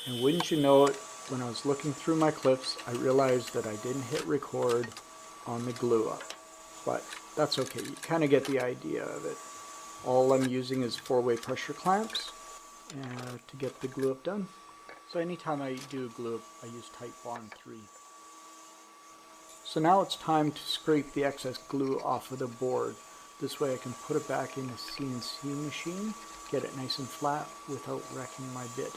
And wouldn't you know it, when I was looking through my clips, I realized that I didn't hit record on the glue up. But that's okay, you kind of get the idea of it. All I'm using is 4-way pressure clamps to get the glue up done. So anytime I do a glue up, I use type bond 3. So now it's time to scrape the excess glue off of the board. This way I can put it back in the CNC machine, get it nice and flat without wrecking my bit.